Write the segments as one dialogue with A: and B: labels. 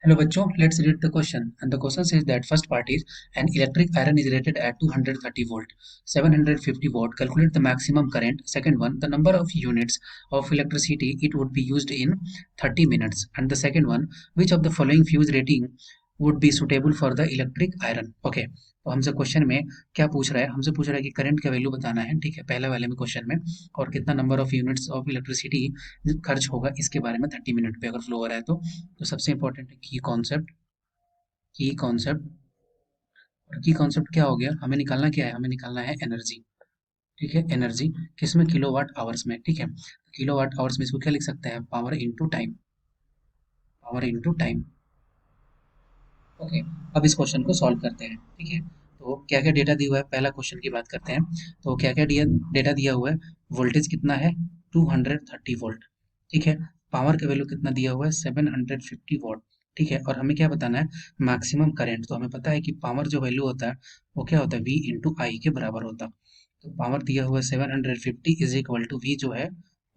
A: Hello बच्चों, let's read the question. And the question says that first part is an electric iron is rated at 230 volt, 750 watt. Calculate the maximum current. Second one, the number of units of electricity it would be used in 30 minutes. And the second one, which of the following fuse rating would be suitable for the electric iron? Okay, तो हमसे question में क्या पूछ रहा है? हमसे पूछ रहा है कि करंट का वैल्यू बताना है, ठीक है, पहले वाले में क्वेश्चन में, और कितना number of units of electricity खर्च होगा इसके बारे में 30 मिनट पे अगर फ्लो हो रहा है तो सबसे इंपॉर्टेंट है की कॉन्सेप्ट। और की कॉन्सेप्ट क्या हो गया? हमें निकालना क्या है? हमें निकालना है एनर्जी। ठीक है, एनर्जी किसमें? किलोवाट आवर्स में। ठीक है, किलोवाट आवर्स में इसको क्या लिख सकते हैं? Power into time. Power into time. Okay, अब इस क्वेश्चन को सॉल्व करते हैं। ठीक है, तो क्या क्या डेटा दिया हुआ है, पहला क्वेश्चन की बात करते हैं। तो क्या क्या डेटा दिया हुआ है? वोल्टेज कितना है? 230 वोल्ट। ठीक है, पावर का वैल्यू कितना दिया हुआ है? 750 वॉट। ठीक है, और हमें क्या बताना है? Maximum current. तो हमें पता है कि पावर जो वैल्यू होता है वो क्या होता है? V इंटू आई के बराबर होता है। तो पावर दिया हुआ है 750 इज इक्वल टू V जो है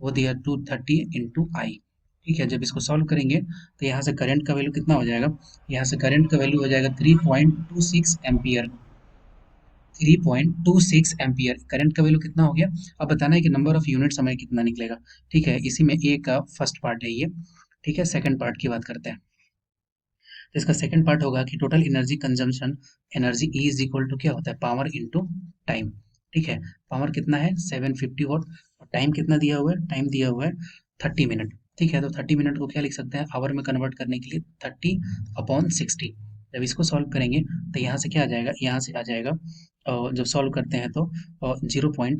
A: वो दिया 230 इंटू आई। ठीक है, जब इसको सॉल्व करेंगे तो यहाँ से करंट का वैल्यू कितना हो जाएगा? यहाँ से करंट का वैल्यू हो जाएगा 3.26 एम्पियर। 3.26 एम्पियर करंट का वैल्यू कितना हो गया? अब बताना है कि नंबर ऑफ यूनिट समय कितना निकलेगा। ठीक है, इसी में ए का फर्स्ट पार्ट है ये। ठीक है, सेकंड पार्ट की बात करते हैं। तो इसका सेकंड पार्ट होगा कि total energy consumption, energy E is equal to क्या होता है? Power into time. ठीक है, पावर कितना है? 750 वॉट। और टाइम कितना दिया हुआ है? टाइम दिया हुआ है 30 मिनट। ठीक है, तो 30 मिनट को क्या लिख सकते हैं? आवर में कन्वर्ट करने के लिए 30/60। जब इसको सॉल्व करेंगे तो यहाँ से क्या आ जाएगा? यहाँ से आ जाएगा जब सॉल्व करते हैं तो 0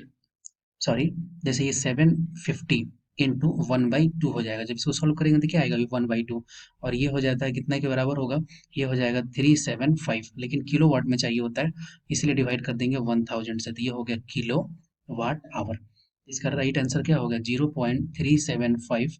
A: सॉरी, जैसे ये 750 इंटू 1/2 हो जाएगा। जब इसको सोल्व करेंगे तो क्या आएगा? 1/2। और ये हो जाता है कितना के बराबर होगा? ये हो जाएगा 375, लेकिन किलो वाट में चाहिए होता है, इसलिए डिवाइड कर देंगे 1000 से। तो ये हो गया किलो वाट आवर। इसका राइट आंसर क्या होगा? 0.375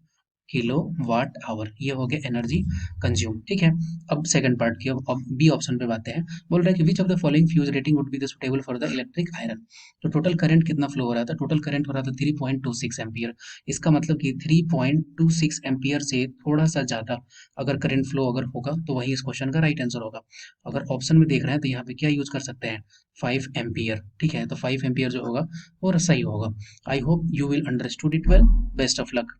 A: किलो वाट आवर। ये हो गया एनर्जी कंज्यूम। ठीक है, अब सेकंड पार्ट की, अब बी ऑप्शन पे बातें हैं। बोल रहा है कि which of the following fuse rating would be the suitable for the electric iron. तो टोटल करंट कितना फ्लो हो रहा था? टोटल करंट हो रहा था 3.26 एम्पियर। इसका मतलब कि 3.26 एम्पियर से थोड़ा सा ज़्यादा अगर करंट फ्लो अगर होगा तो वही इस क्वेश्चन का राइट आंसर होगा। अगर ऑप्शन में देख रहे हैं तो यहाँ पे क्या यूज कर सकते हैं? 5 एम्पियर। ठीक है, तो 5 एम्पियर जो होगा वो सही होगा। I hope you will understood it well. Best of luck.